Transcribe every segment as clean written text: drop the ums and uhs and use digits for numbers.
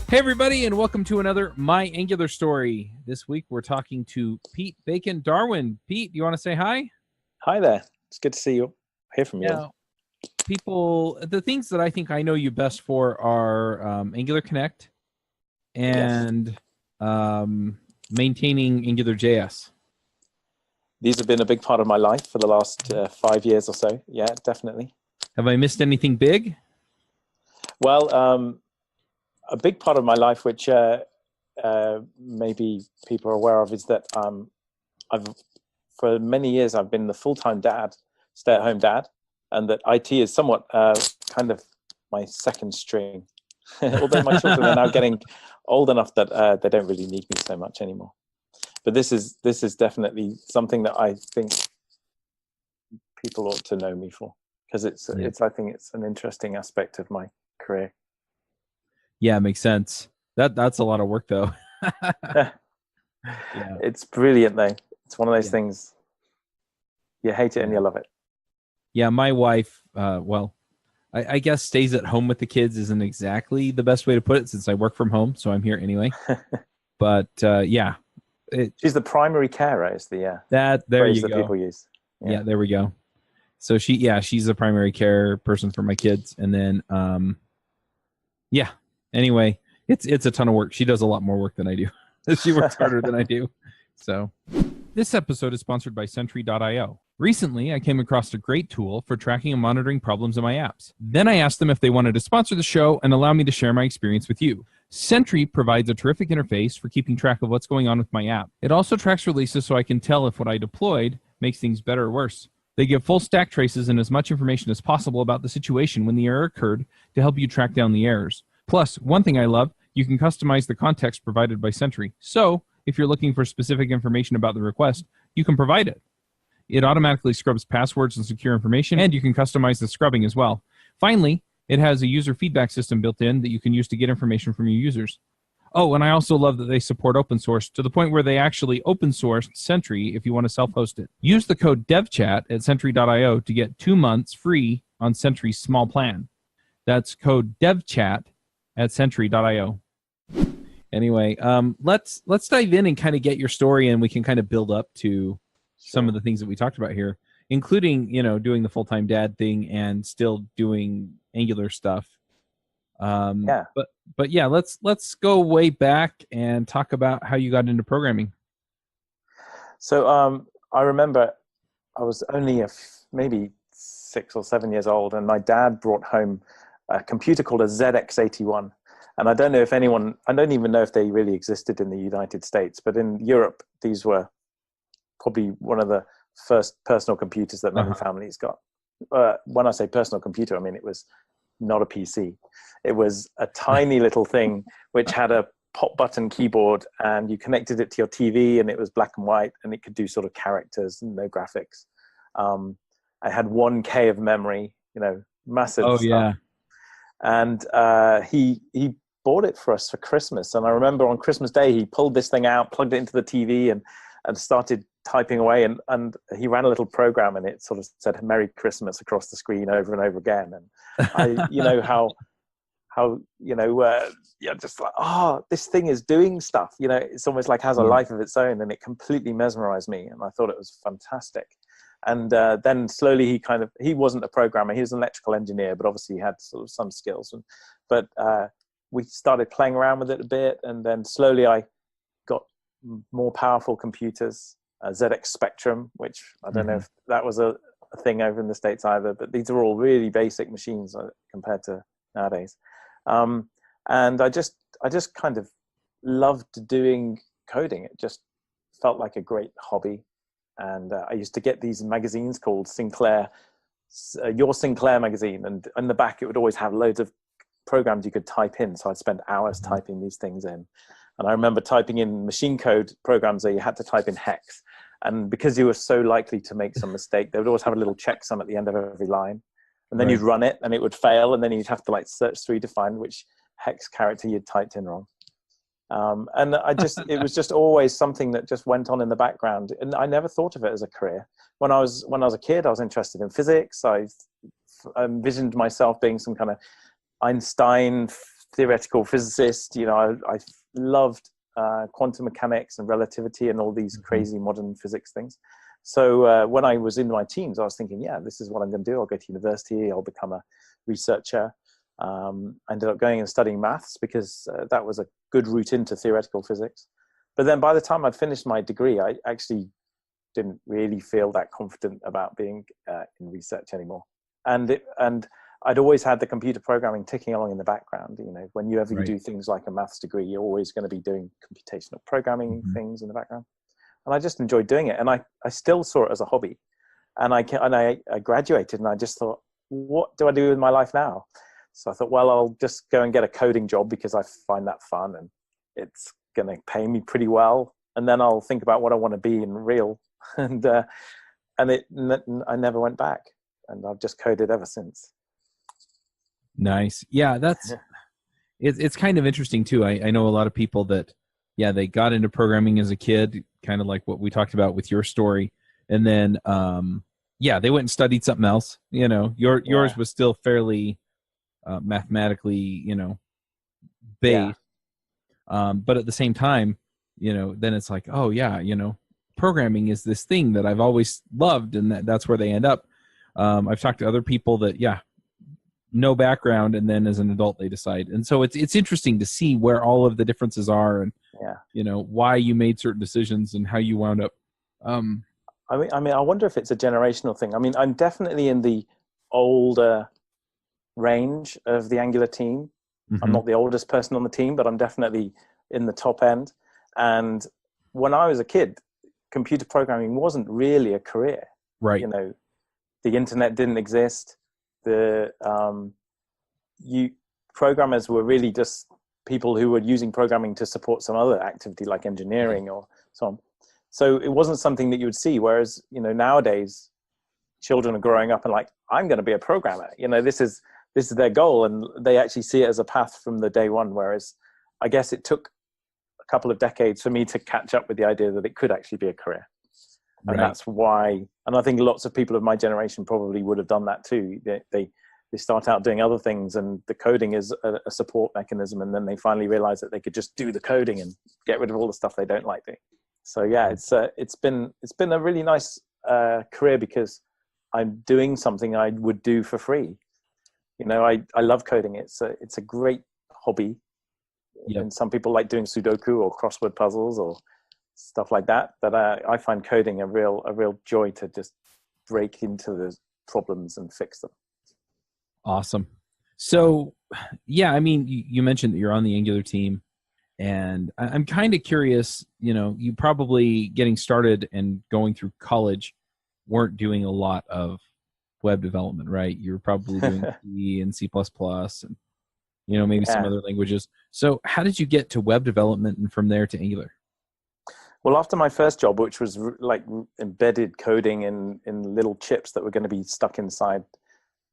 Hey everybody, and welcome to another My Angular Story. This week we're talking to Pete Bacon Darwin. Pete, do you want to say hi? Hi there. It's good to see you. Hear from you. Yeah. People, the things that I think I know you best for are Angular Connect and maintaining AngularJS. These have been a big part of my life for the last 5 years or so. Yeah, definitely. Have I missed anything big? Well, a big part of my life, which maybe people are aware of, is that for many years I've been the full-time dad, stay-at-home dad, and that IT is somewhat kind of my second string. Although my children are now getting old enough that they don't really need me so much anymore. But this is definitely something that I think people ought to know me for, because I think it's an interesting aspect of my career. Yeah, it makes sense. That's a lot of work though. Yeah. It's brilliant though. It's one of those things you hate it and you love it. Yeah, my wife, I guess stays at home with the kids isn't exactly the best way to put it, since I work from home, so I'm here anyway. But she's the primary carer, is the there phrase you that go. people use. Yeah, there we go. So she's a primary care person for my kids, and then anyway, it's a ton of work. She does a lot more work than I do. She works harder than I do. So this episode is sponsored by Sentry.io. Recently, I came across a great tool for tracking and monitoring problems in my apps. Then I asked them if they wanted to sponsor the show and allow me to share my experience with you. Sentry provides a terrific interface for keeping track of what's going on with my app. It also tracks releases so I can tell if what I deployed makes things better or worse. They give full stack traces and as much information as possible about the situation when the error occurred to help you track down the errors. Plus, one thing I love, you can customize the context provided by Sentry. So, if you're looking for specific information about the request, you can provide it. It automatically scrubs passwords and secure information, and you can customize the scrubbing as well. Finally, it has a user feedback system built in that you can use to get information from your users. Oh, and I also love that they support open source to the point where they actually open source Sentry if you want to self-host it. Use the code devchat at Sentry.io to get 2 months free on Sentry's small plan. That's code devchat at Sentry.io. Anyway, let's dive in and kind of get your story, and we can kind of build up to some of the things that we talked about here, including, doing the full-time dad thing and still doing Angular stuff. But yeah, let's go way back and talk about how you got into programming. So I remember I was only maybe 6 or 7 years old, and my dad brought home a computer called a ZX81. And I don't even know if they really existed in the United States, but in Europe, these were probably one of the first personal computers that many families got. When I say personal computer, I mean it was not a PC. It was a tiny little thing which had a pop button keyboard, and you connected it to your TV, and it was black and white, and it could do sort of characters and no graphics. I had 1K of memory, massive stuff. Yeah. And he bought it for us for Christmas. And I remember on Christmas Day, he pulled this thing out, plugged it into the TV, and started typing away. And he ran a little program, and it sort of said "Merry Christmas" across the screen over and over again. And just like, this thing is doing stuff. It's almost like has a life of its own, and it completely mesmerized me. And I thought it was fantastic. And then slowly he wasn't a programmer, he was an electrical engineer, but obviously he had sort of some skills. But we started playing around with it a bit, and then slowly I got more powerful computers, ZX Spectrum, which I don't know if that was a thing over in the States either, but these are all really basic machines compared to nowadays. And I just kind of loved doing coding. It just felt like a great hobby. And I used to get these magazines called Sinclair, Your Sinclair magazine. And in the back, it would always have loads of programs you could type in. So I'd spend hours typing these things in. And I remember typing in machine code programs where you had to type in hex. And because you were so likely to make some mistake, they would always have a little checksum at the end of every line. And then you'd run it, and it would fail. And then you'd have to search through to find which hex character you'd typed in wrong. And it was just always something that just went on in the background, and I never thought of it as a career. When I was a kid, I was interested in physics. I envisioned myself being some kind of Einstein theoretical physicist. I loved quantum mechanics and relativity and all these crazy modern physics things. So when I was in my teens, I was thinking, yeah, this is what I'm going to do. I'll go to university. I'll become a researcher. I ended up going and studying maths because that was a good route into theoretical physics. But then by the time I'd finished my degree, I actually didn't really feel that confident about being in research anymore. And I'd always had the computer programming ticking along in the background. When you do things like a maths degree, you're always going to be doing computational programming things in the background. And I just enjoyed doing it. And I still saw it as a hobby. And I graduated and I just thought, what do I do with my life now? So I thought, well, I'll just go and get a coding job because I find that fun and it's going to pay me pretty well. And then I'll think about what I want to be in real. And I never went back. And I've just coded ever since. Nice. Yeah, it's kind of interesting too. I know a lot of people that, they got into programming as a kid, kind of like what we talked about with your story. And then, they went and studied something else. Yours was still fairly mathematically, based. But at the same time, then it's like, oh yeah, programming is this thing that I've always loved, and that's where they end up. I've talked to other people that, no background, and then as an adult they decide. And so it's interesting to see where all of the differences are, and why you made certain decisions and how you wound up. I mean, I wonder if it's a generational thing. I mean, I'm definitely in the older range of the Angular team. I'm not the oldest person on the team, but I'm definitely in the top end. And when I was a kid, computer programming wasn't really a career. Right. The internet didn't exist. Programmers were really just people who were using programming to support some other activity like engineering or so on. So it wasn't something that you would see. Whereas, nowadays children are growing up and like, I'm going to be a programmer. This is their goal, and they actually see it as a path from the day one. Whereas I guess it took a couple of decades for me to catch up with the idea that it could actually be a career. And that's why, and I think lots of people of my generation probably would have done that too. They start out doing other things, and the coding is a support mechanism, and then they finally realize that they could just do the coding and get rid of all the stuff they don't like doing. So yeah, it's been a really nice career because I'm doing something I would do for free. I love coding. It's a great hobby. Yep. And some people like doing Sudoku or crossword puzzles or stuff like that. But I find coding a real joy to just break into the problems and fix them. Awesome. So, I mean, you mentioned that you're on the Angular team, and I'm kind of curious, you probably getting started and going through college weren't doing a lot of web development, right? You were probably doing C and C++ and, maybe some other languages. So how did you get to web development and from there to Angular? Well, after my first job, which was like embedded coding in little chips that were going to be stuck inside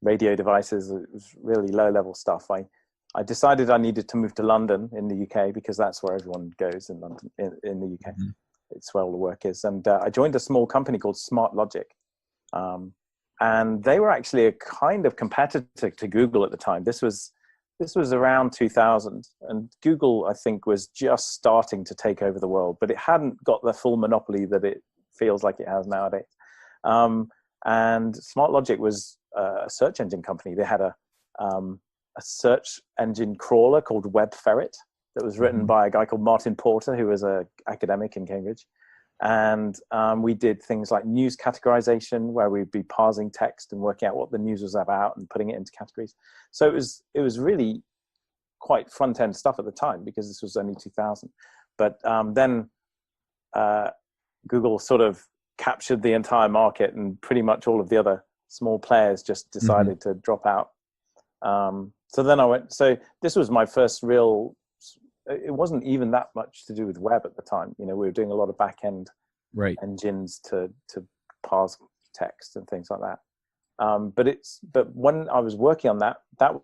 radio devices, it was really low-level stuff. I decided I needed to move to London in the UK because that's where everyone goes in London, in the UK. It's where all the work is. And I joined a small company called Smart Logic. And they were actually a kind of competitor to Google at the time. This was around 2000, and Google, I think, was just starting to take over the world, but it hadn't got the full monopoly that it feels like it has nowadays. And Smart Logic was a search engine company. They had a search engine crawler called Web Ferret that was written by a guy called Martin Porter, who was an academic in Cambridge. And we did things like news categorization, where we'd be parsing text and working out what the news was about and putting it into categories. So it was really quite front end stuff at the time because this was only 2000. But then Google sort of captured the entire market, and pretty much all of the other small players just decided to drop out. So then I went. So this was my first real. It wasn't even that much to do with web at the time. We were doing a lot of back-end engines to parse text and things like that. But when I was working on that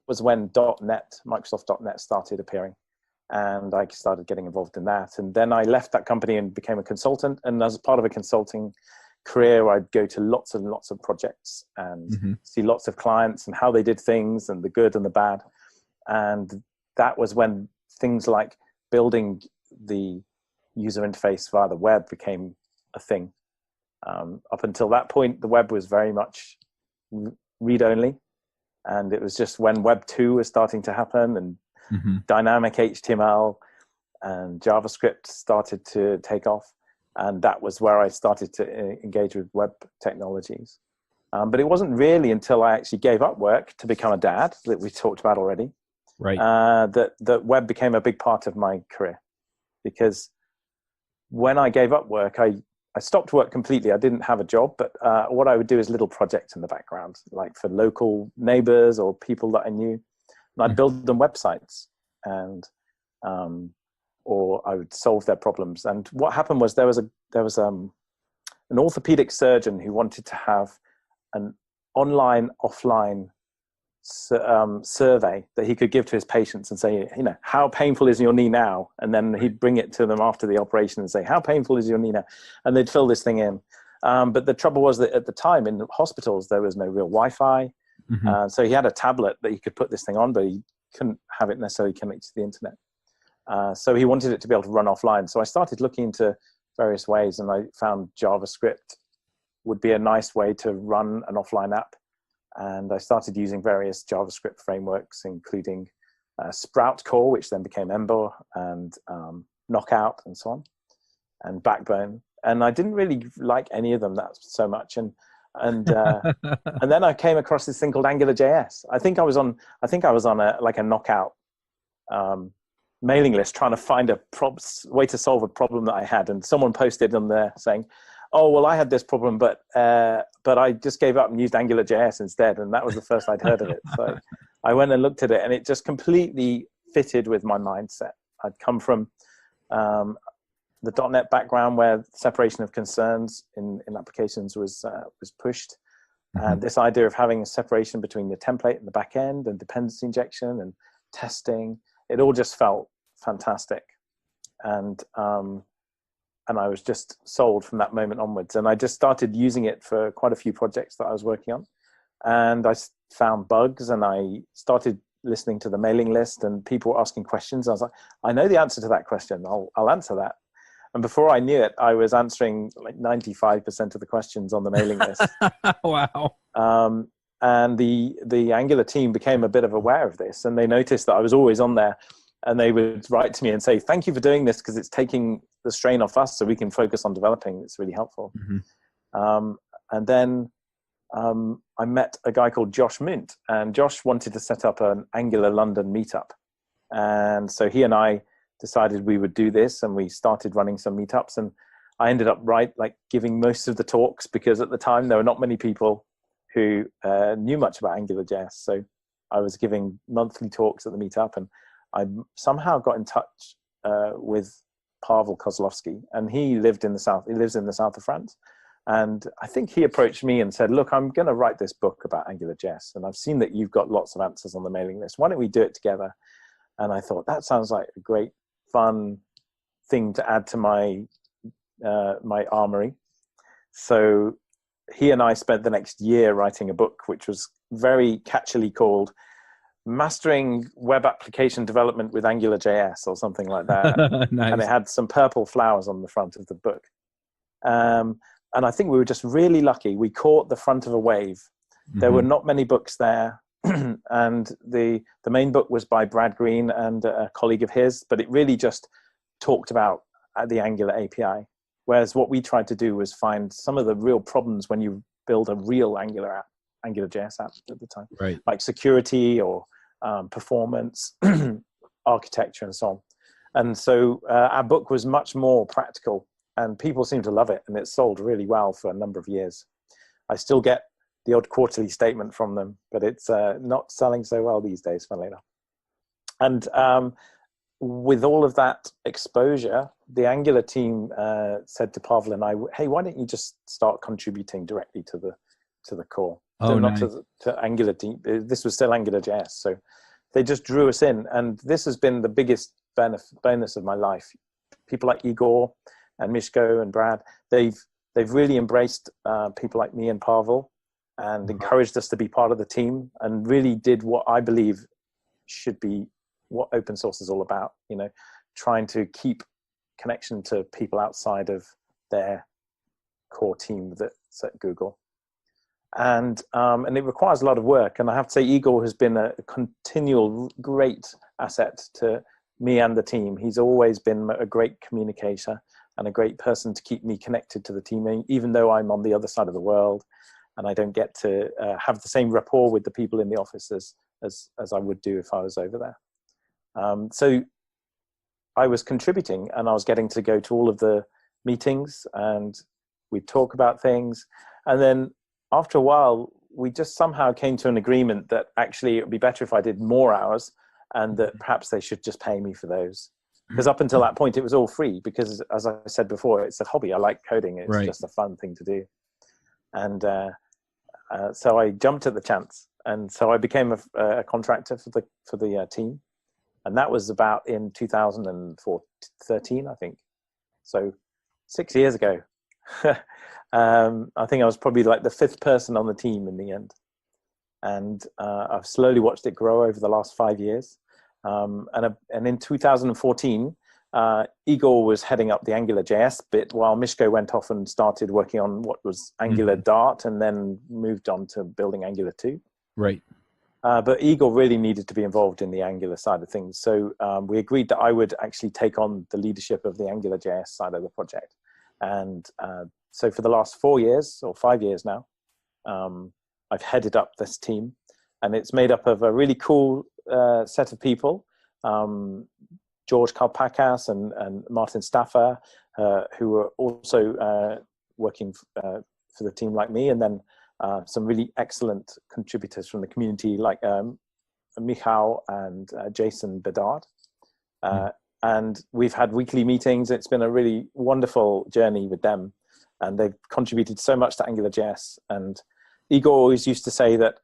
was when .NET, Microsoft .NET started appearing, and I started getting involved in that. And then I left that company and became a consultant. And as part of a consulting career, I'd go to lots and lots of projects and see lots of clients and how they did things and the good and the bad. And that was when things like building the user interface via the web became a thing. Up until that point, the web was very much read-only, and it was just when Web 2 was starting to happen, and dynamic HTML and JavaScript started to take off, and that was where I started to engage with web technologies. But it wasn't really until I actually gave up work to become a dad, that we talked about already, right? That web became a big part of my career. Because when I gave up work, I stopped work completely. I didn't have a job, but what I would do is little projects in the background, like for local neighbors or people that I knew. And I'd build them websites, and or I would solve their problems. And what happened was there was an orthopedic surgeon who wanted to have an online, offline survey that he could give to his patients and say, how painful is your knee now? And then he'd bring it to them after the operation and say, how painful is your knee now? And they'd fill this thing in. But the trouble was that at the time in hospitals, there was no real Wi-Fi. So he had a tablet that he could put this thing on, but he couldn't have it necessarily connected to the internet. So he wanted it to be able to run offline. So I started looking into various ways, and I found JavaScript would be a nice way to run an offline app. And I started using various JavaScript frameworks, including Sprout Core, which then became Ember, and Knockout, and so on, and Backbone. And I didn't really like any of them that so much. And then I came across this thing called AngularJS. I think I was on a Knockout mailing list trying to find a way to solve a problem that I had, and someone posted on there saying, "Oh, well, I had this problem, but I just gave up and used AngularJS instead," and that was the first I'd heard of it. So I went and looked at it, and it just completely fitted with my mindset. I'd come from the .NET background, where separation of concerns in applications was pushed, and this idea of having a separation between the template and the back end, and dependency injection and testing, it all just felt fantastic. And I was just sold from that moment onwards. And I just started using it for quite a few projects that I was working on. And I found bugs, and I started listening to the mailing list, and people were asking questions. I was like, I know the answer to that question. I'll answer that. And before I knew it, I was answering like 95% of the questions on the mailing list. Wow. And the Angular team became a bit of aware of this, and they noticed that I was always on there. And they would write to me and say, "Thank you for doing this, because it's taking the strain off us so we can focus on developing. It's really helpful." And then I met a guy called Josh Mint, and Josh wanted to set up an Angular London meetup. And so he and I decided we would do this, and we started running some meetups. And I ended up giving most of the talks, because at the time there were not many people who knew much about AngularJS. So I was giving monthly talks at the meetup, and I somehow got in touch with Pavel Kozlovsky, and he lives in the south of France. And I think he approached me and said, "Look, I'm going to write this book about AngularJS, and I've seen that you've got lots of answers on the mailing list. Why don't we do it together?" And I thought, that sounds like a great, fun thing to add to my my armory. So he and I spent the next year writing a book, which was very catchily called Mastering Web Application Development with AngularJS, or something like that. Nice. And it had some purple flowers on the front of the book. And I think we were just really lucky. We caught the front of a wave. There were not many books there. And the main book was by Brad Green and a colleague of his, but it really just talked about the Angular API. Whereas what we tried to do was find some of the real problems when you build a real Angular app, AngularJS app at the time, right, like security or performance, architecture, and so on. And so our book was much more practical, and people seemed to love it, and it sold really well for a number of years. I still get the odd quarterly statement from them, but it's not selling so well these days, funnily enough. And with all of that exposure, the Angular team said to Pavel and I, "Hey, why don't you just start contributing directly to the core?" Oh, not nice. to Angular team. This was still AngularJS, so they just drew us in, and this has been the biggest bonus of my life. People like Igor and Mishko and Brad, they've really embraced people like me and Pavel, and encouraged us to be part of the team, and really did what I believe should be, what open source is all about, trying to keep connection to people outside of their core team that's at Google. And it requires a lot of work. And I have to say, Igor has been a continual great asset to me and the team. He's always been a great communicator and a great person to keep me connected to the team, even though I'm on the other side of the world and I don't get to have the same rapport with the people in the office as I would do if I was over there. So I was contributing, and I was getting to go to all of the meetings, and we'd talk about things. And then after a while, we just somehow came to an agreement that actually it would be better if I did more hours, and that perhaps they should just pay me for those. Because up until that point, it was all free, because as I said before, it's a hobby. I like coding. It's just a fun thing to do. And so I jumped at the chance. And so I became a contractor for the team. And that was about in 2013, I think. So 6 years ago. I think I was probably like the 5th person on the team in the end. And I've slowly watched it grow over the last 5 years. And in 2014, Igor was heading up the AngularJS bit, while Mishko went off and started working on what was Angular Dart, and then moved on to building Angular 2. Right. But Igor really needed to be involved in the Angular side of things. So we agreed that I would actually take on the leadership of the AngularJS side of the project. And so for the last 4 years or 5 years now, I've headed up this team. And it's made up of a really cool set of people. George Kalpakas and Martin Staffer, who are also working for the team like me. And then some really excellent contributors from the community, like Michał and Jason Bedard. And we've had weekly meetings. It's been a really wonderful journey with them. And they've contributed so much to AngularJS. And Igor always used to say that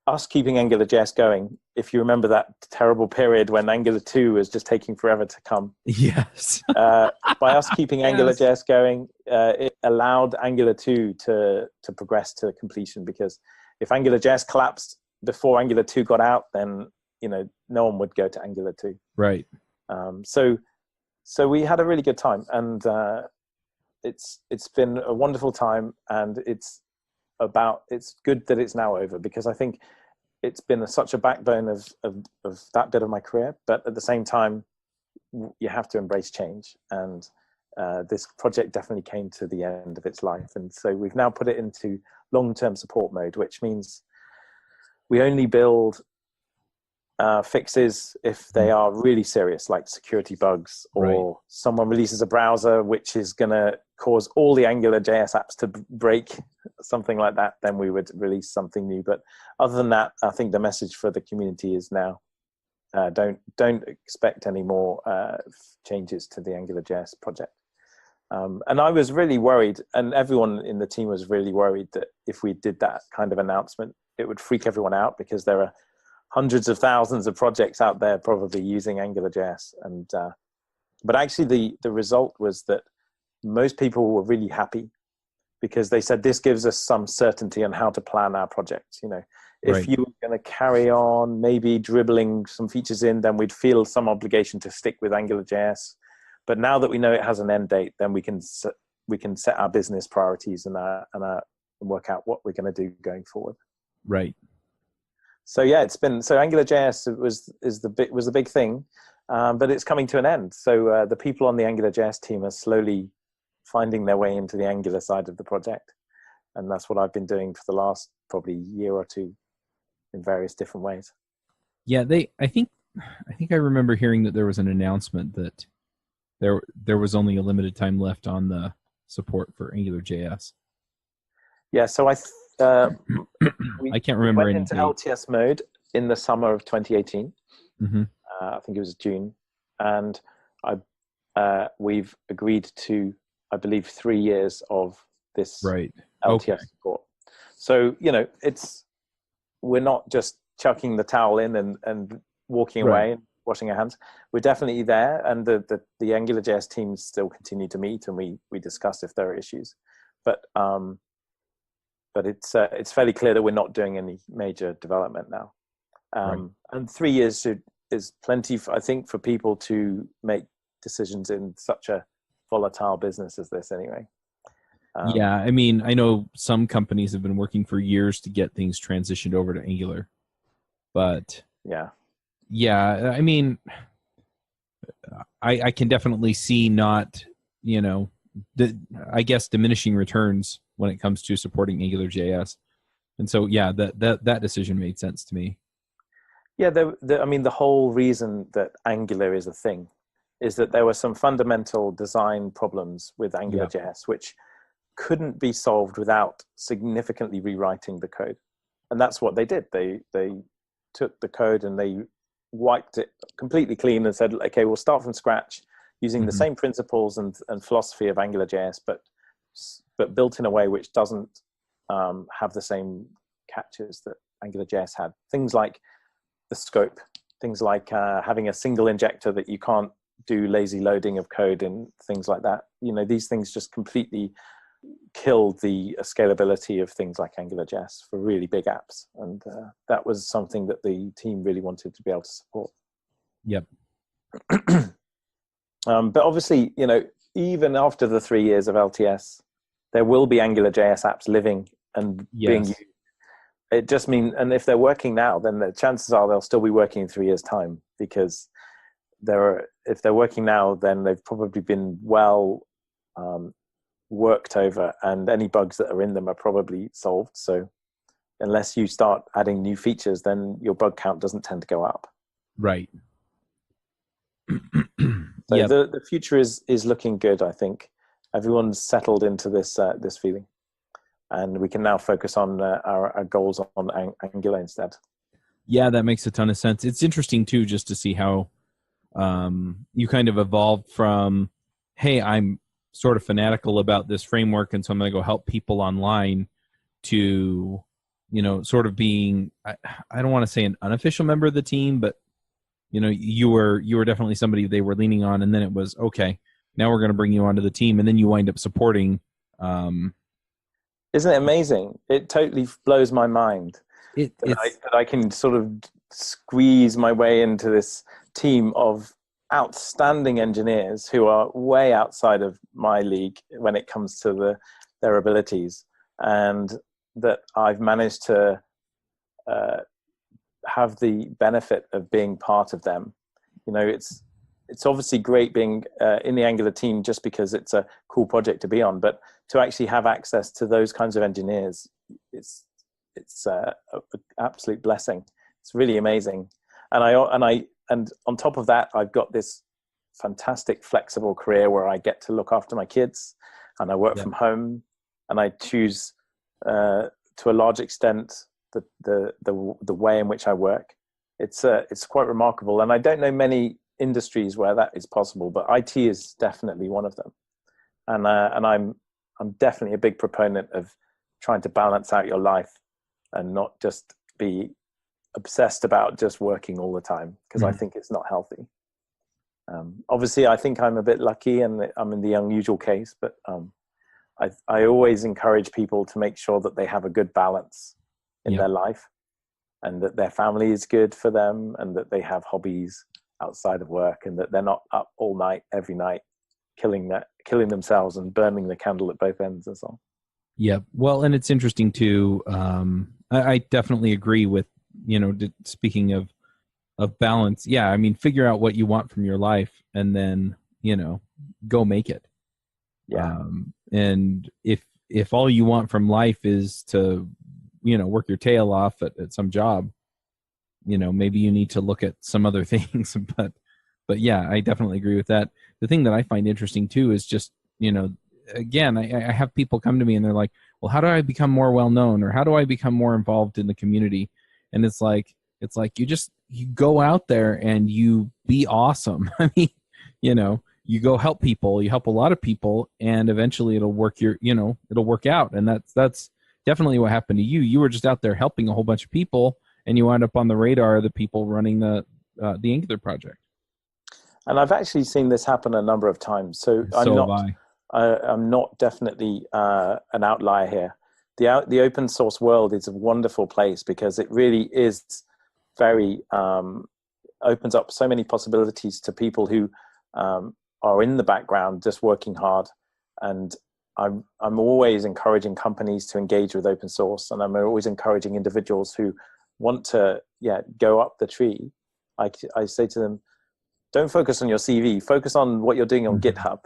us keeping AngularJS going, if you remember that terrible period when Angular 2 was just taking forever to come. Yes. By us keeping AngularJS going, it allowed Angular 2 to progress to completion, because if AngularJS collapsed before Angular 2 got out, then no one would go to Angular 2. Right. So we had a really good time, and it's been a wonderful time, and it's good that it's now over, because I think it's been such a backbone of that bit of my career. But at the same time, you have to embrace change, and this project definitely came to the end of its life. And so we've now put it into long-term support mode, which means we only build fixes if they are really serious, like security bugs, or someone releases a browser which is going to cause all the AngularJS apps to break, something like that. Then we would release something new. But other than that, I think the message for the community is now don't expect any more changes to the AngularJS project. And I was really worried, and everyone in the team was really worried, that if we did that kind of announcement, it would freak everyone out, because there are hundreds of thousands of projects out there probably using AngularJS. And but actually the result was that most people were really happy, because they said this gives us some certainty on how to plan our projects. If you were going to carry on maybe dribbling some features in, then we'd feel some obligation to stick with AngularJS. But now that we know it has an end date, then we can set our business priorities and work out what we're going to do going forward. Right. So yeah, AngularJS was the big thing, but it's coming to an end. So the people on the AngularJS team are slowly finding their way into the Angular side of the project, and that's what I've been doing for the last probably year or two in various different ways. Yeah, I think I remember hearing that there was an announcement that there was only a limited time left on the support for AngularJS. Yeah, so I can't remember. We went into LTS mode in the summer of 2018. Mm-hmm. I think it was June, and we've agreed to, I believe, 3 years of this LTS support. So we're not just chucking the towel in and walking away and washing our hands. We're definitely there, and the AngularJS teams still continue to meet, and we discuss if there are issues. But it's fairly clear that we're not doing any major development now. And 3 years is plenty, I think, for people to make decisions in such a volatile business as this anyway. Yeah, I mean, I know some companies have been working for years to get things transitioned over to Angular, but yeah, I mean, I can definitely see not, I guess diminishing returns when it comes to supporting Angular JS, and so yeah, that decision made sense to me. Yeah, I mean, the whole reason that Angular is a thing is that there were some fundamental design problems with Angular JS, which couldn't be solved without significantly rewriting the code. And that's what they did. They took the code and they wiped it completely clean and said, okay, we'll start from scratch using the same principles and philosophy of Angular JS, but built in a way which doesn't have the same catches that Angular JS had. Things like the scope, things like having a single injector that you can't do lazy loading of code and things like that. These things just completely killed the scalability of things like AngularJS for really big apps. And that was something that the team really wanted to be able to support. Yep. But obviously, even after the 3 years of LTS, there will be AngularJS apps living and being used. It just means, and if they're working now, then the chances are they'll still be working in 3 years' time, because if they're working now, then they've probably been well worked over, and any bugs that are in them are probably solved. So unless you start adding new features, then your bug count doesn't tend to go up. Right. So the future is looking good. I think everyone's settled into this feeling, and we can now focus on our goals on Angular instead. Yeah, that makes a ton of sense. It's interesting too, just to see how you kind of evolved from, hey, I'm sort of fanatical about this framework, and so I'm going to go help people online, to, sort of being, I don't want to say an unofficial member of the team, but you were definitely somebody they were leaning on, and then it was, okay, now we're going to bring you onto the team, and then you wind up supporting. Isn't it amazing? It totally blows my mind that I can sort of squeeze my way into this team of outstanding engineers who are way outside of my league when it comes to their abilities, and that I've managed to have the benefit of being part of them. It's obviously great being in the Angular team just because it's a cool project to be on, but to actually have access to those kinds of engineers, it's an absolute blessing. It's really amazing. And on top of that, I've got this fantastic flexible career where I get to look after my kids, and I work from home, and I choose to a large extent the way in which I work. It's quite remarkable, and I don't know many industries where that is possible, but IT is definitely one of them. And I'm definitely a big proponent of trying to balance out your life and not just be obsessed about just working all the time, because I think it's not healthy. Obviously, I think I'm a bit lucky and I'm in the unusual case, but I always encourage people to make sure that they have a good balance in their life, and that their family is good for them, and that they have hobbies outside of work, and that they're not up all night, every night, killing themselves and burning the candle at both ends and so on. Yeah. Well, and it's interesting too. I definitely agree with, speaking of balance. Yeah. I mean, figure out what you want from your life, and then, go make it. Yeah. And if all you want from life is to, work your tail off at some job, maybe you need to look at some other things, but yeah, I definitely agree with that. The thing that I find interesting too is just, again, I have people come to me and they're like, well, how do I become more well-known, or how do I become more involved in the community? And it's like, you go out there and you be awesome. I mean, you go help people, you help a lot of people, and eventually it'll work it'll work out. And that's definitely what happened to you. You were just out there helping a whole bunch of people, and you wind up on the radar of the people running the Angular project. And I've actually seen this happen a number of times. So I'm not definitely an outlier here. The open source world is a wonderful place because it really is very opens up so many possibilities to people who are in the background just working hard. And I'm always encouraging companies to engage with open source, and I'm always encouraging individuals who want to go up the tree. I say to them, don't focus on your CV, focus on what you're doing on GitHub.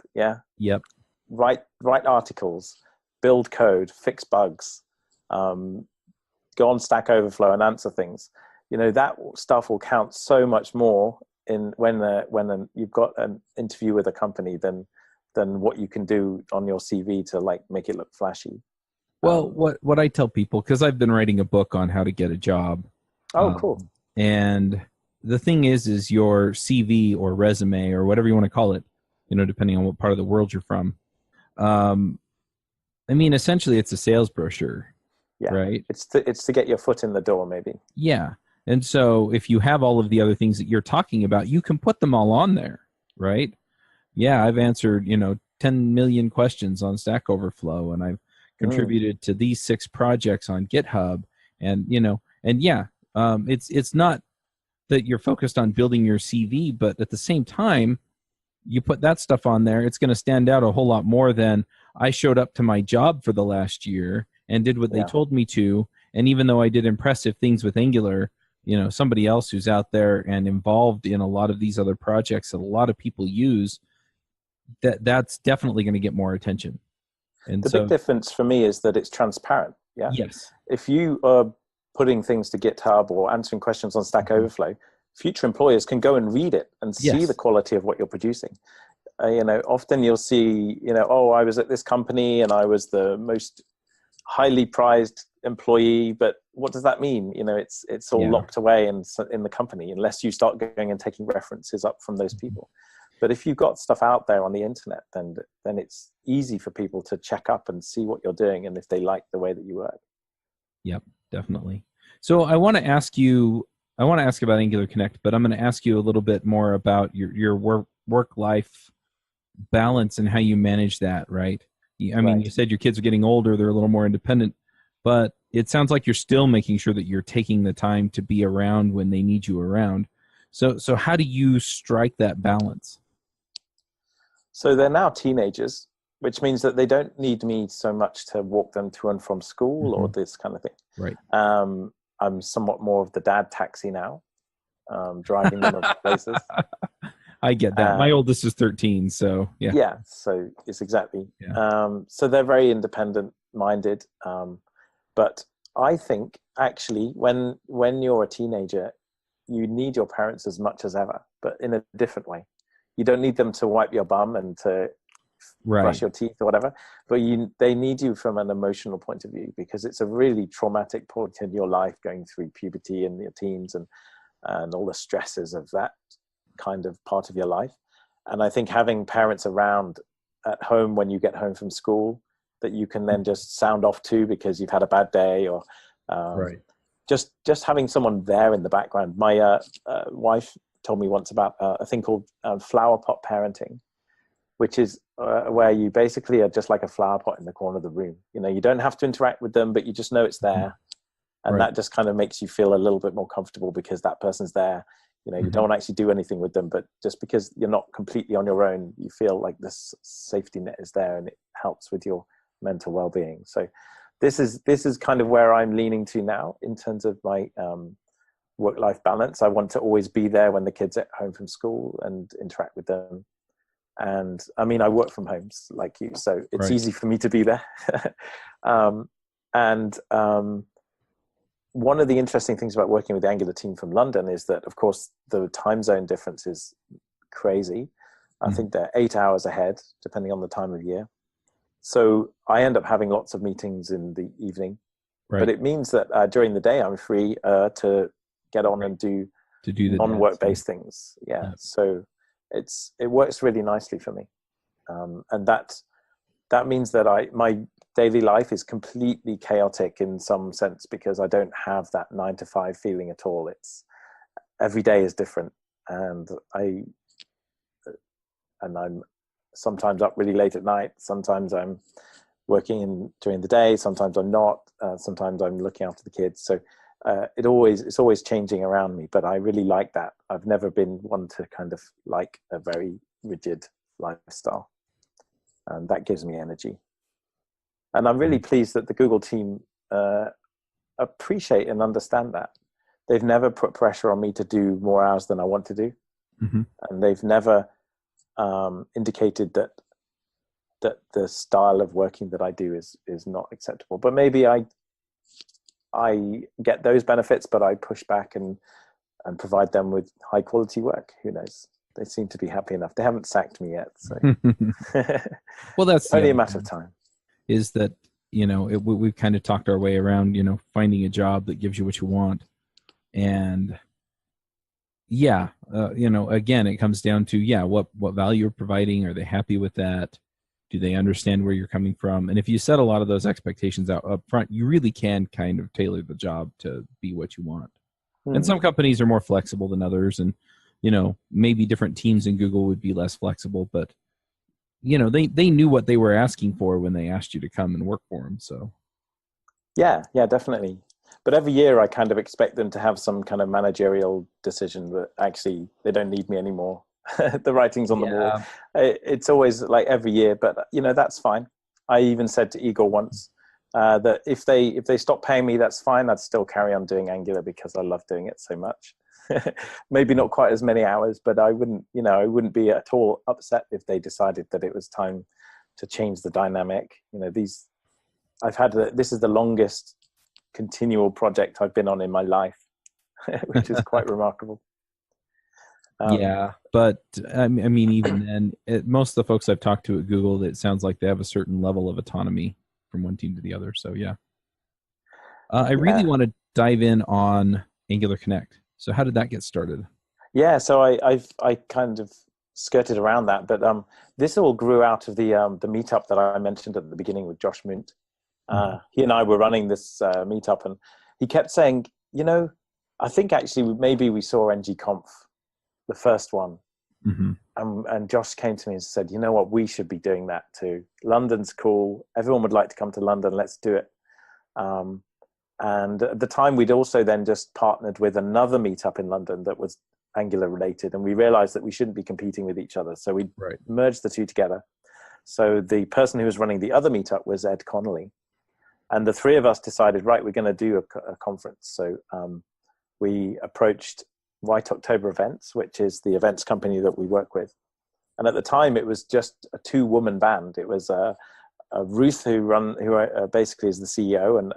Yep. Write articles, build code, fix bugs, go on Stack Overflow and answer things. That stuff will count so much more when you've got an interview with a company than what you can do on your CV to like make it look flashy. Well, what I tell people, because I've been writing a book on how to get a job. Oh, cool. And the thing is your CV or resume or whatever you want to call it, depending on what part of the world you're from. I mean, essentially it's a sales brochure, right? It's to get your foot in the door, maybe. Yeah. And so if you have all of the other things that you're talking about, you can put them all on there, right? Yeah, I've answered, 10 million questions on Stack Overflow, and I've contributed to these 6 projects on GitHub. And, it's not that you're focused on building your CV, but at the same time, you put that stuff on there, it's going to stand out a whole lot more than I showed up to my job for the last year and did what they told me to. And even though I did impressive things with Angular, somebody else who's out there and involved in a lot of these other projects that a lot of people use, that's definitely going to get more attention. And the big difference for me is that it's transparent. Yeah. Yes. If you are putting things to GitHub or answering questions on Stack Overflow, future employers can go and read it and see the quality of what you're producing. Often you'll see, I was at this company and I was the most highly prized employee, but what does that mean? It's all locked away in the company unless you start going and taking references up from those people. But if you've got stuff out there on the internet, then it's easy for people to check up and see what you're doing and if they like the way that you work. Yep, definitely. So I want to ask about Angular Connect, but I'm going to ask you a little bit more about your work-life balance and how you manage that, right? I mean, you said your kids are getting older, they're a little more independent, but it sounds like you're still making sure that you're taking the time to be around when they need you around. So how do you strike that balance? So they're now teenagers, which means that they don't need me so much to walk them to and from school or this kind of thing. Right. I'm somewhat more of the dad taxi now, driving them to places. I get that. My oldest is 13, so yeah. Yeah, so it's exactly. Yeah. So they're very independent-minded. But I think, actually, when you're a teenager, you need your parents as much as ever, but in a different way. You don't need them to wipe your bum and to brush your teeth or whatever, but they need you from an emotional point of view, because it's a really traumatic point in your life, going through puberty and your teens and all the stresses of that kind of part of your life. And I think having parents around at home when you get home from school that you can then just sound off to because you've had a bad day, or just having someone there in the background. My wife told me once about a thing called flower pot parenting, which is where you basically are just like a flower pot in the corner of the room. You don't have to interact with them, but you just know it's there. And that just kind of makes you feel a little bit more comfortable because that person's there. You don't actually do anything with them, but just because you're not completely on your own, you feel like this safety net is there and it helps with your mental well-being. So this is kind of where I'm leaning to now in terms of my work-life balance. I want to always be there when the kids are at home from school and interact with them. And I mean, I work from home like you, so it's easy for me to be there. One of the interesting things about working with the Angular team from London is that, of course, the time zone difference is crazy. I think they're 8 hours ahead, depending on the time of year. So I end up having lots of meetings in the evening. But it means that during the day, I'm free to get on and do the non-work-based things. Yeah. So it works really nicely for me. And that means that my daily life is completely chaotic in some sense, because I don't have that 9 to 5 feeling at all. It's every day is different, and I'm sometimes up really late at night. Sometimes I'm working during the day. Sometimes I'm not. Sometimes I'm looking after the kids. So it's always changing around me, but I really like that. I've never been one to kind of like a very rigid lifestyle, and that gives me energy. And I'm really pleased that the Google team appreciate and understand that. They've never put pressure on me to do more hours than I want to do. Mm-hmm. And they've never indicated that the style of working that I do is not acceptable. But maybe I get those benefits, but I push back and provide them with high quality work. Who knows? They seem to be happy enough. They haven't sacked me yet, so well, that's only a matter of time. Is that, we've kind of talked our way around, finding a job that gives you what you want. And again, it comes down to, what value you're providing. Are they happy with that? Do they understand where you're coming from? And if you set a lot of those expectations out up front, you really can kind of tailor the job to be what you want. And some companies are more flexible than others. And, maybe different teams in Google would be less flexible, but they knew what they were asking for when they asked you to come and work for them. So, yeah, definitely. But every year I kind of expect them to have some kind of managerial decision that actually they don't need me anymore. The writing's on the wall. It's always like every year, but that's fine. I even said to Igor once that if they stop paying me, that's fine. I'd still carry on doing Angular because I love doing it so much. Maybe not quite as many hours, but I wouldn't be at all upset if they decided that it was time to change the dynamic. This is the longest continual project I've been on in my life, which is quite remarkable. But I mean, even then, most of the folks I've talked to at Google, it sounds like they have a certain level of autonomy from one team to the other. So I really want to dive in on Angular Connect. So how did that get started? Yeah, so I kind of skirted around that, but this all grew out of the meetup that I mentioned at the beginning with Josh Munt. He and I were running this meetup, and he kept saying, I think actually maybe we saw ngconf, the first one. Mm-hmm. And Josh came to me and said, you know what, we should be doing that too. London's cool. Everyone would like to come to London. Let's do it. And at the time, we'd also then just partnered with another meetup in London that was Angular related. And we realized that we shouldn't be competing with each other. So we merged the two together. So the person who was running the other meetup was Ed Connolly. And the three of us decided, right, we're going to do a conference. So we approached White October Events, which is the events company that we work with. And at the time, it was just a 2-woman band. It was Ruth, who basically is the CEO, and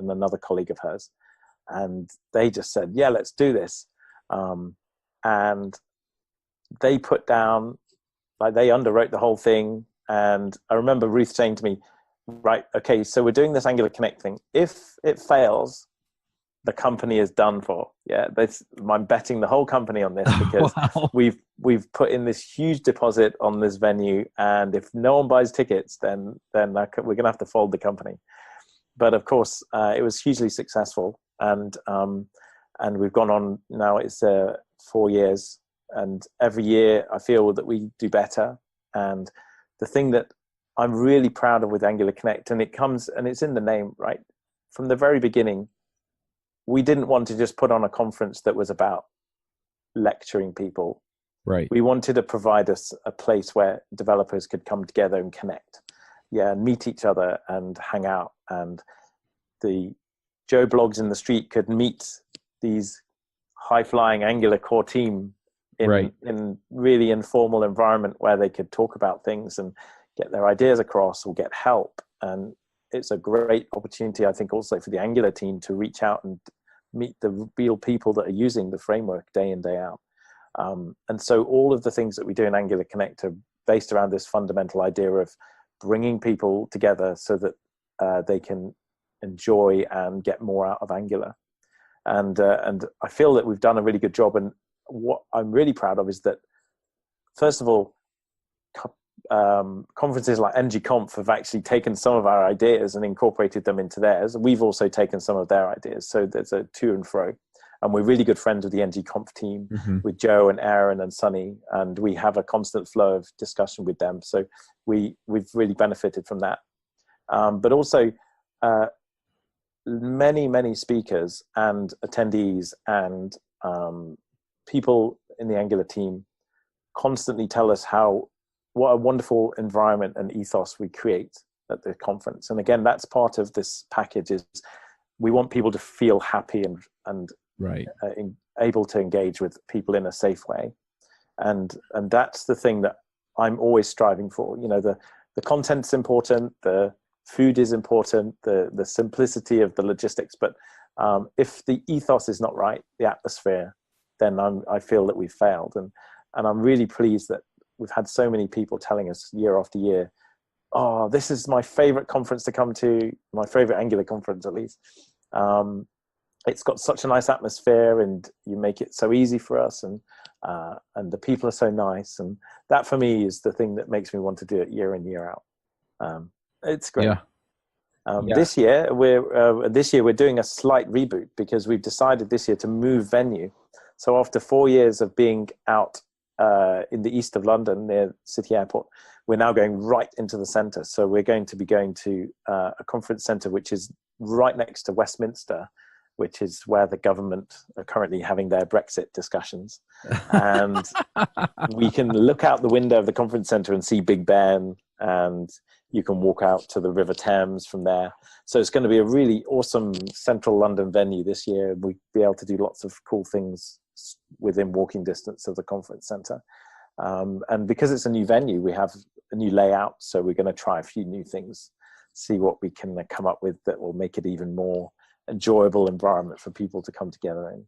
another colleague of hers. And they just said, yeah, let's do this. And they put down, they underwrote the whole thing. And I remember Ruth saying to me, right, okay, so we're doing this Angular Connect thing. If it fails, the company is done for. Yeah, I'm betting the whole company on this because we've put in this huge deposit on this venue, and if no one buys tickets, then we're going to have to fold the company. But of course, it was hugely successful, and we've gone on now. It's 4 years, and every year I feel that we do better. And the thing that I'm really proud of with Angular Connect, and it's in the name, right? From the very beginning, we didn't want to just put on a conference that was about lecturing people. Right. We wanted to provide us a place where developers could come together and connect, and meet each other and hang out. And the Joe Blogs in the street could meet these high-flying Angular core team in really informal environment where they could talk about things and get their ideas across or get help. And it's a great opportunity, I think, also for the Angular team to reach out and meet the real people that are using the framework day in, day out. And so all of the things that we do in Angular Connect are based around this fundamental idea of bringing people together so that they can enjoy and get more out of Angular. And I feel that we've done a really good job. And what I'm really proud of is that, first of all, conferences like ngconf have actually taken some of our ideas and incorporated them into theirs. We've also taken some of their ideas. So there's a to and fro. And we're really good friends with the ngconf team, with Joe and Aaron and Sunny. And we have a constant flow of discussion with them. So we've really benefited from that. But also, many speakers and attendees and people in the Angular team constantly tell us what a wonderful environment and ethos we create at the conference. And again, that's part of this package, is we want people to feel happy and right. Able to engage with people in a safe way. And that's the thing that I'm always striving for. The content's important, the food is important, the simplicity of the logistics. But if the ethos is not right, the atmosphere, then I feel that we've failed. And I'm really pleased that we've had so many people telling us year after year, oh, this is my favorite conference to come to, my favorite Angular conference at least. It's got such a nice atmosphere, and you make it so easy for us, and the people are so nice. And that for me is the thing that makes me want to do it year in, year out. It's great. Yeah. This year we're doing a slight reboot, because we've decided this year to move venue. So after 4 years of being out in the east of London near City Airport, we're now going right into the centre. So we're going to be going to a conference centre which is right next to Westminster, which is where the government are currently having their Brexit discussions. And we can look out the window of the conference centre and see Big Ben, and you can walk out to the River Thames from there. So it's going to be a really awesome central London venue this year. We'll be able to do lots of cool things within walking distance of the conference centre. And because it's a new venue, we have a new layout. So we're going to try a few new things, see what we can come up with that will make it even more enjoyable environment for people to come together in.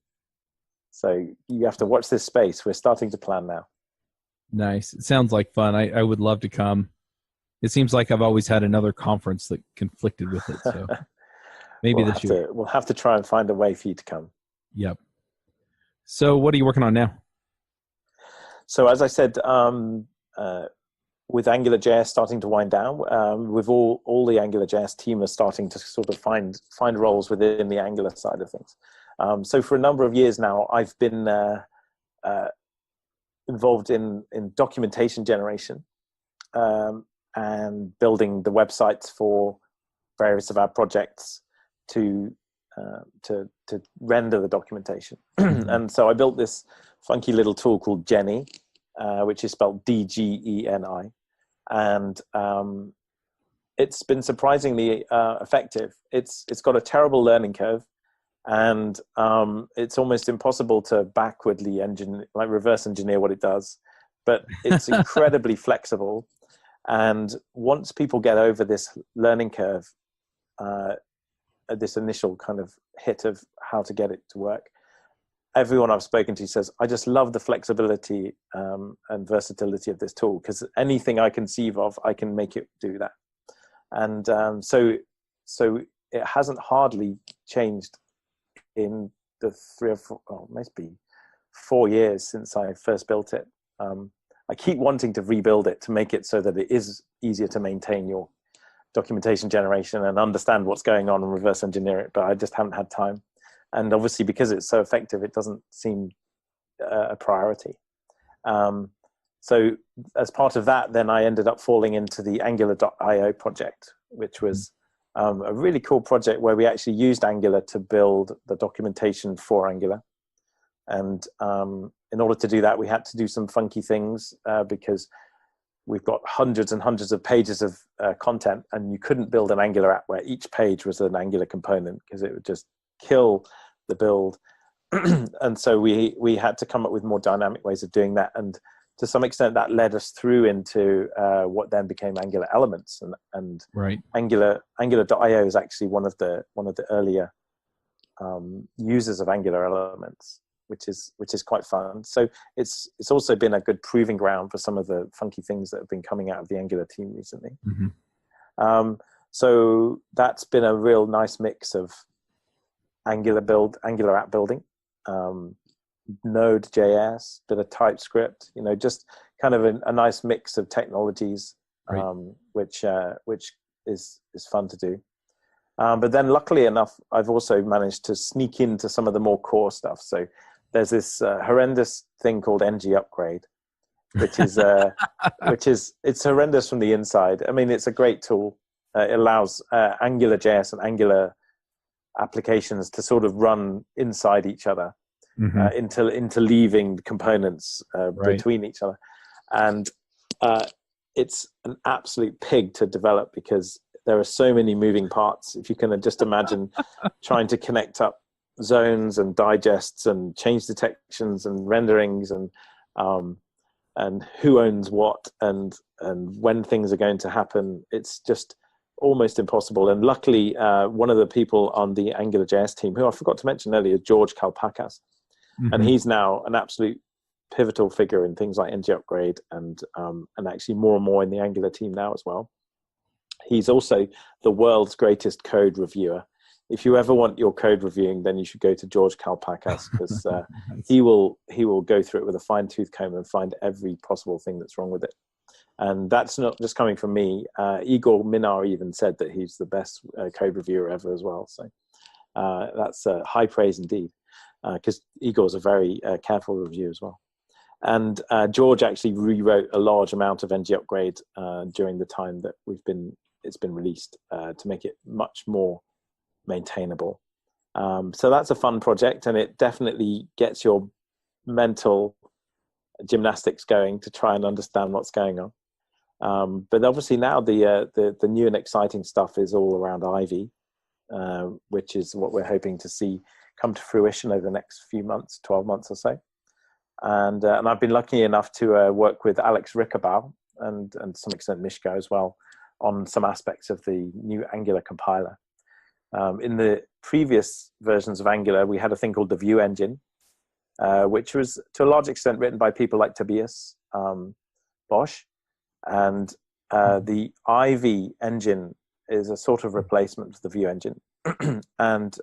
So you have to watch this space. We're starting to plan now. Nice. It sounds like fun. I would love to come. It seems like I've always had another conference that conflicted with it. So maybe this year. We'll have to try and find a way for you to come. Yep. So what are you working on now? So as I said, with AngularJS starting to wind down, with all the AngularJS team are starting to sort of find roles within the Angular side of things. So for a number of years now, I've been involved in documentation generation and building the websites for various of our projects to render the documentation. And so I built this funky little tool called Geni, which is spelled D-G-E-N-I. And it's been surprisingly effective. It's got a terrible learning curve, and it's almost impossible to reverse engineer what it does. But it's incredibly flexible. And once people get over this learning curve, this initial kind of hit of how to get it to work, everyone I've spoken to says, I just love the flexibility and versatility of this tool, because anything I conceive of, I can make it do that. And so it hasn't hardly changed in the 3 or 4, maybe 4 years since I first built it. I keep wanting to rebuild it to make it so that it is easier to maintain your documentation generation and understand what's going on and reverse engineer it, but I just haven't had time. And obviously, because it's so effective, it doesn't seem a priority. So as part of that, then I ended up falling into the Angular.io project, which was a really cool project where we actually used Angular to build the documentation for Angular. And in order to do that, we had to do some funky things because we've got hundreds and hundreds of pages of content, and you couldn't build an Angular app where each page was an Angular component, because it would just kill the build. And so we had to come up with more dynamic ways of doing that, and to some extent that led us through into what then became Angular Elements, and right. Angular.io is actually one of the earlier users of Angular Elements, which is quite fun. So it's also been a good proving ground for some of the funky things that have been coming out of the Angular team recently. Mm-hmm. So that's been a real nice mix of Angular app building, Node.js, bit of TypeScript, just kind of a nice mix of technologies, right. which is fun to do. But then luckily enough, I've also managed to sneak into some of the more core stuff. So there's this horrendous thing called ng upgrade, which is it's horrendous from the inside. I mean, it's a great tool. It allows AngularJS and Angular applications to sort of run inside each other, interleaving components between each other. And it's an absolute pig to develop because there are so many moving parts. If you can just imagine trying to connect up zones and digests and change detections and renderings and who owns what and when things are going to happen, it's just almost impossible. And luckily, one of the people on the AngularJS team, who I forgot to mention earlier, George Kalpakas, and he's now an absolute pivotal figure in things like ngUpgrade and actually more and more in the Angular team now as well. He's also the world's greatest code reviewer. If you ever want your code reviewing, then you should go to George Kalpakas because he will go through it with a fine-tooth comb and find every possible thing that's wrong with it. And that's not just coming from me. Igor Minar even said that he's the best code reviewer ever as well. So that's high praise indeed, because Igor's a very careful reviewer as well. And George actually rewrote a large amount of ngUpgrade during the time that it's been released to make it much more maintainable. So that's a fun project, and it definitely gets your mental gymnastics going to try and understand what's going on. But obviously now the new and exciting stuff is all around Ivy, which is what we're hoping to see come to fruition over the next few months, 12 months or so. And I've been lucky enough to work with Alex Rickabow and to some extent Mishka as well on some aspects of the new Angular compiler. In the previous versions of Angular, we had a thing called the View Engine, which was to a large extent written by people like Tobias Bosch. And the Ivy engine is a sort of replacement for the View engine. And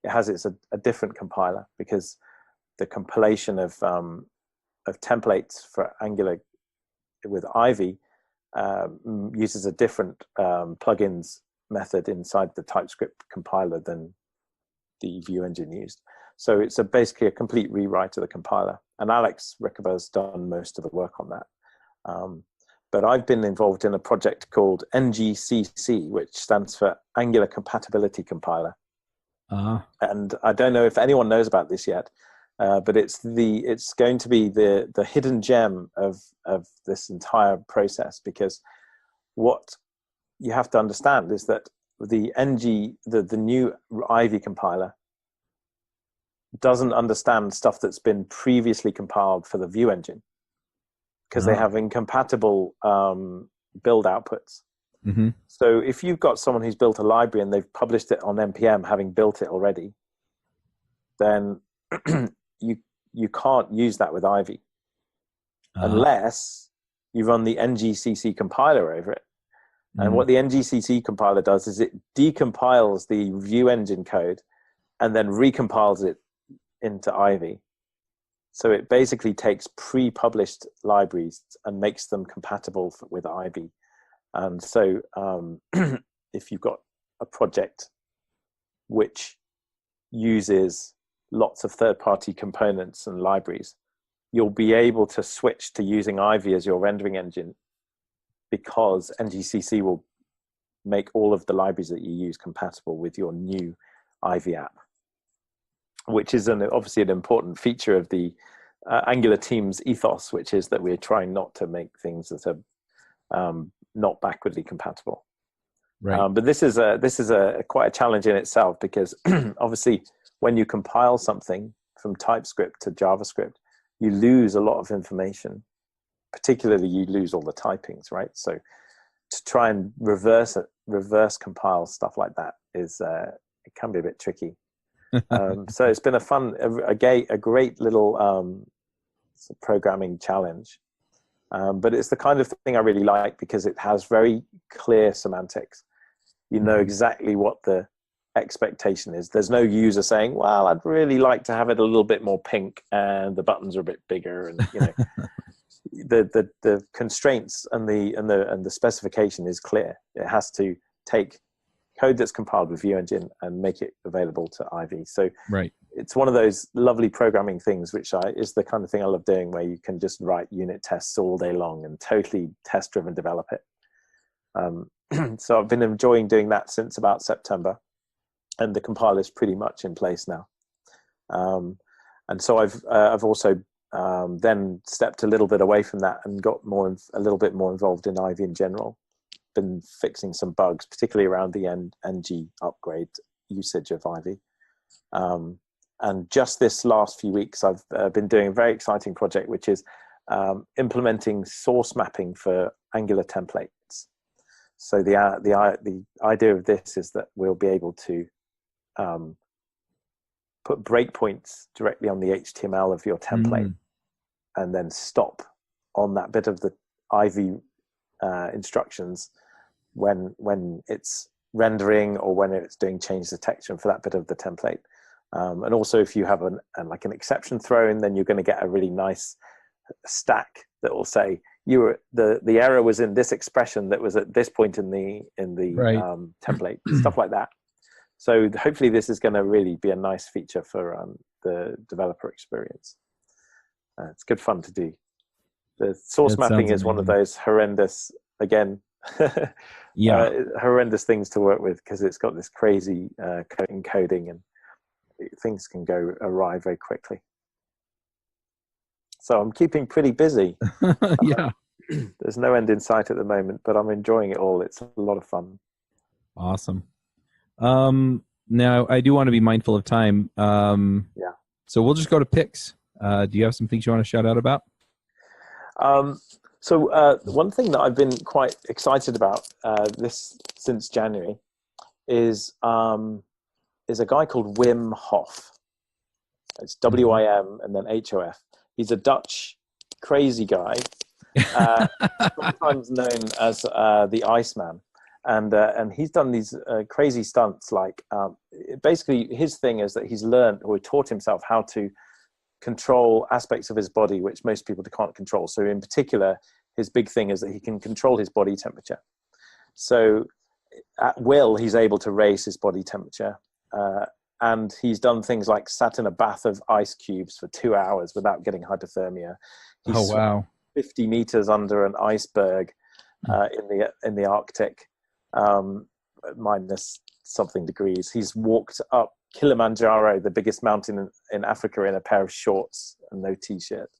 it has a different compiler because the compilation of templates for Angular with Ivy uses a different plugins method inside the TypeScript compiler than the View engine used. So it's basically a complete rewrite of the compiler. And Alex Rickabow's done most of the work on that. But I've been involved in a project called NGCC, which stands for Angular Compatibility Compiler. And I don't know if anyone knows about this yet, but it's going to be the hidden gem of this entire process, because what you have to understand is that the new Ivy compiler doesn't understand stuff that's been previously compiled for the View engine, because they have incompatible build outputs. So if you've got someone who's built a library and they've published it on NPM having built it already, then you can't use that with Ivy unless you run the NGCC compiler over it. And what the NGCC compiler does is it decompiles the View engine code and then recompiles it into Ivy. So it basically takes pre-published libraries and makes them compatible with Ivy. And so if you've got a project which uses lots of third-party components and libraries, you'll be able to switch to using Ivy as your rendering engine, because NGCC will make all of the libraries that you use compatible with your new Ivy app, which is obviously an important feature of the Angular team's ethos, which is that we're trying not to make things that are not backwardly compatible. Right. But this is quite a challenge in itself, because obviously when you compile something from TypeScript to JavaScript, you lose a lot of information. Particularly, you lose all the typings, right? So to try and reverse compile stuff like that it can be a bit tricky. So it's been a great little programming challenge. But it's the kind of thing I really like, because it has very clear semantics. You know exactly what the expectation is. There's no user saying, well, I'd really like to have it a little bit more pink and the buttons are a bit bigger, and the constraints and the specification is clear. It has to take code that's compiled with View engine and make it available to Ivy. So it's one of those lovely programming things, which is the kind of thing I love doing, where you can just write unit tests all day long and totally test-driven develop it. So I've been enjoying doing that since about September. and the compiler is pretty much in place now. And so I've also then stepped a little bit away from that and got a little bit more involved in Ivy in general. Been fixing some bugs, particularly around the NG upgrade usage of Ivy. And just this last few weeks, I've been doing a very exciting project, which is implementing source mapping for Angular templates. So the idea of this is that we'll be able to put breakpoints directly on the HTML of your template, and then stop on that bit of the Ivy instructions when it's rendering or when it's doing change detection for that bit of the template. And also, if you have an exception thrown, then you're going to get a really nice stack that will say the error was in this expression that was at this point in the right. Template, stuff like that. So hopefully this is going to really be a nice feature for the developer experience. It's good fun to do. The source mapping is one of those horrendous, again, horrendous things to work with, because it's got this crazy encoding, and things can go awry very quickly. So I'm keeping pretty busy. Yeah. There's no end in sight at the moment, but I'm enjoying it all. It's a lot of fun. Awesome. Now, I do want to be mindful of time. Yeah. So we'll just go to picks. Do you have some things you want to shout out about? So one thing that I've been quite excited about this since January is a guy called Wim Hof. It's WIM and then HOF. He's a Dutch crazy guy, sometimes known as the Iceman. And he's done these crazy stunts. Like basically, his thing is that he's learned or taught himself how to control aspects of his body which most people can't control. So in particular, his big thing is that he can control his body temperature. So at will, he's able to raise his body temperature. And he's done things like sat in a bath of ice cubes for 2 hours without getting hypothermia. He's 50 meters under an iceberg in the Arctic, minus something degrees. He's walked up Kilimanjaro, the biggest mountain in Africa, in a pair of shorts and no t-shirt.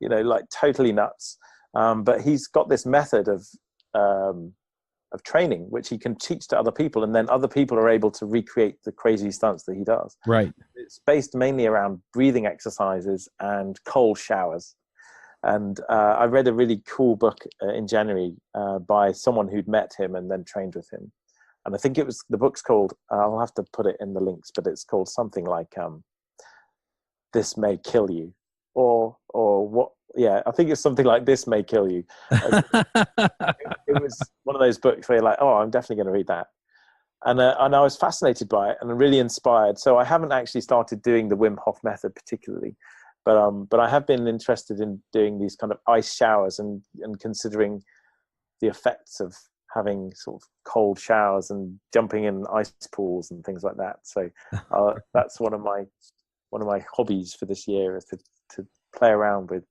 Like totally nuts. But he's got this method of training which he can teach to other people, and then other people are able to recreate the crazy stunts that he does. Right. It's based mainly around breathing exercises and cold showers. And I read a really cool book in January by someone who'd met him and then trained with him. And I think the book's called, I'll have to put it in the links, but it's called something like This May Kill You, or what? Yeah, I think it's something like This May Kill You. It was one of those books where you're like, oh, I'm definitely going to read that. And I was fascinated by it and really inspired. So I haven't actually started doing the Wim Hof method particularly, but I have been interested in doing these kind of ice showers and considering the effects of having sort of cold showers and jumping in ice pools and things like that. So that's one of my hobbies for this year, is to play around with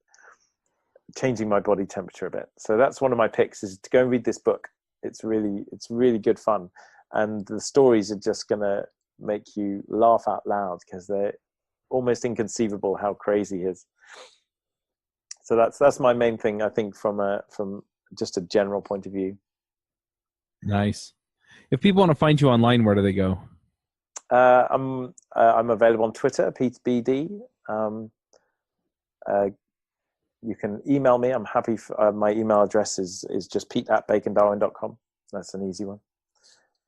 changing my body temperature a bit. So that's one of my picks, is to go and read this book. It's really good fun, and the stories are just gonna make you laugh out loud because they're almost inconceivable how crazy he is. So that's my main thing, I think, from just a general point of view. Nice. If people want to find you online, where do they go? I'm available on Twitter, PeteBD. You can email me. I'm happy. My email address is just pete@bacondarwin.com. That's an easy one.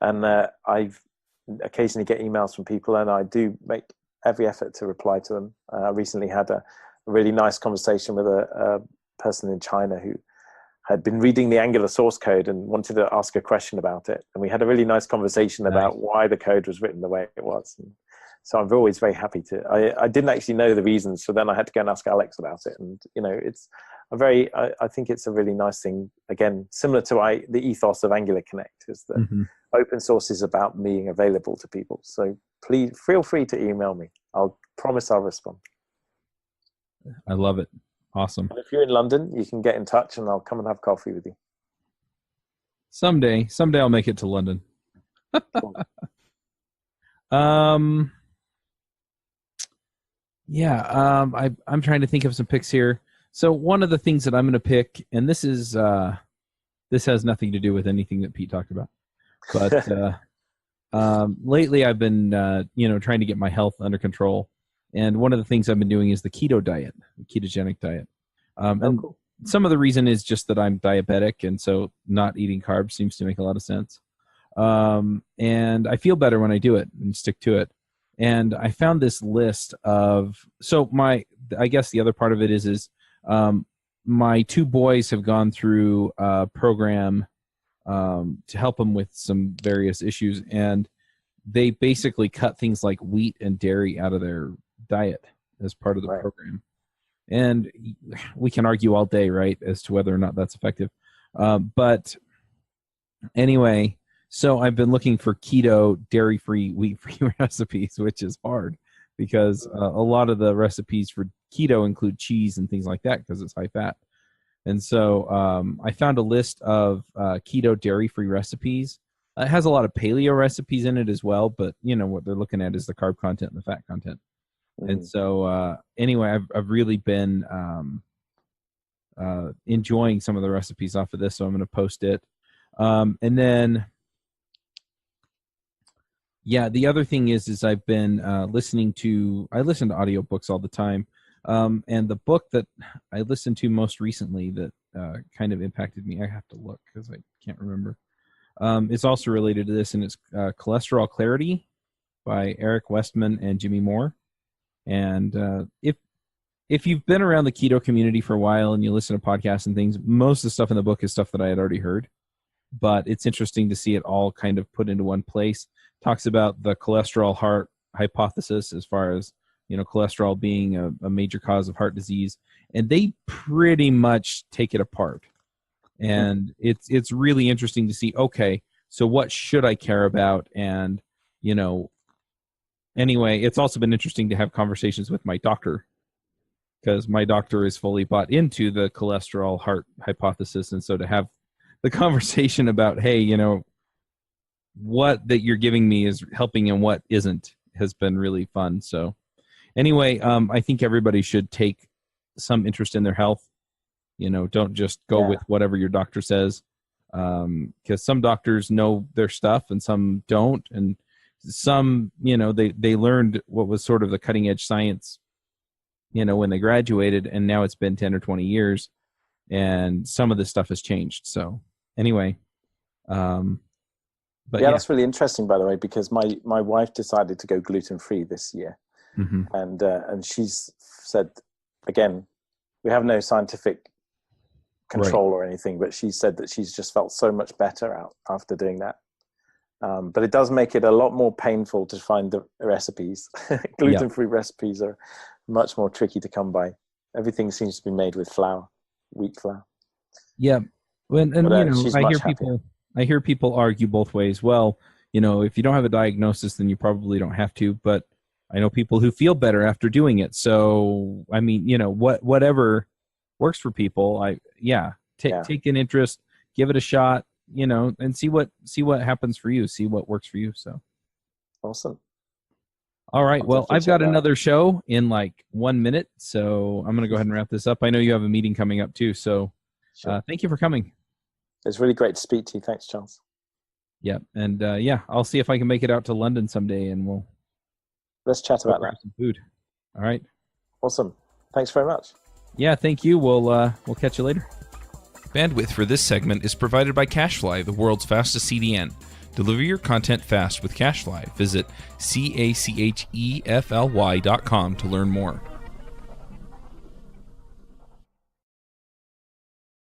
And I occasionally get emails from people, and I do make every effort to reply to them. I recently had a really nice conversation with a person in China who had been reading the Angular source code and wanted to ask a question about it. And we had a really nice conversation about why the code was written the way it was. And so I'm always very happy to. I didn't actually know the reasons, so then I had to go and ask Alex about it. And it's I think it's a really nice thing. Again, similar to the ethos of Angular Connect, is that open source is about being available to people. So please feel free to email me. I'll promise I'll respond. I love it. Awesome. And if you're in London, you can get in touch, and I'll come and have coffee with you. Someday I'll make it to London. Cool. Um, yeah, I'm trying to think of some picks here. So one of the things that I'm going to pick, and this has nothing to do with anything that Pete talked about, but lately I've been trying to get my health under control, and one of the things I've been doing is the keto diet, the ketogenic diet. And Cool. some of the reason is just that I'm diabetic, and so not eating carbs seems to make a lot of sense. And I feel better when I do it and stick to it. And I found this list of, I guess the other part of it is my two boys have gone through a program to help them with some various issues, and they basically cut things like wheat and dairy out of their diet as part of the program. And we can argue all day, right, as to whether or not that's effective. But anyway, so I've been looking for keto, dairy-free, wheat-free recipes, which is hard because a lot of the recipes for keto include cheese and things like that because it's high fat. And so I found a list of keto, dairy-free recipes. It has a lot of paleo recipes in it as well, but what they're looking at is the carb content and the fat content. And so anyway, I've really been enjoying some of the recipes off of this, so I'm going to post it. And then, yeah, the other thing is I've been listening to audiobooks all the time. And the book that I listened to most recently that kind of impacted me, I have to look because I can't remember. It's also related to this, and it's Cholesterol Clarity by Eric Westman and Jimmy Moore. And if you've been around the keto community for a while and you listen to podcasts and things, most of the stuff in the book is stuff that I had already heard. But it's interesting to see it all kind of put into one place. Talks about the cholesterol heart hypothesis as far as cholesterol being a major cause of heart disease, and they pretty much take it apart. And it's really interesting to see, okay, so what should I care about? And anyway, it's also been interesting to have conversations with my doctor because my doctor is fully bought into the cholesterol heart hypothesis. And so to have the conversation about, hey, what that you're giving me is helping and what isn't has been really fun. So anyway, I think everybody should take some interest in their health. Don't just go with whatever your doctor says, because some doctors know their stuff and some don't. And some, they learned what was sort of the cutting edge science, when they graduated, and now it's been 10 or 20 years and some of this stuff has changed. So anyway, but that's really interesting, by the way, because my wife decided to go gluten-free this year. Mm-hmm. And she's said, again, we have no scientific control or anything, but she said that she's just felt so much better after doing that. But it does make it a lot more painful to find the recipes. Gluten-free recipes are much more tricky to come by. Everything seems to be made with flour, wheat flour. Yeah. I hear people argue both ways. Well, if you don't have a diagnosis, then you probably don't have to, but I know people who feel better after doing it. So, I mean, whatever works for people, take an interest, give it a shot, and see what happens for you, see what works for you. So awesome. All right. Well, I've got another show in like 1 minute, so I'm going to go ahead and wrap this up. I know you have a meeting coming up too. So thank you for coming. It's really great to speak to you. Thanks, Charles. Yeah. And I'll see if I can make it out to London someday, and let's chat about that. Some food. All right. Awesome. Thanks very much. Yeah, thank you. We'll catch you later. Bandwidth for this segment is provided by CacheFly, the world's fastest CDN. Deliver your content fast with CacheFly. Visit CACHEFLY.com to learn more.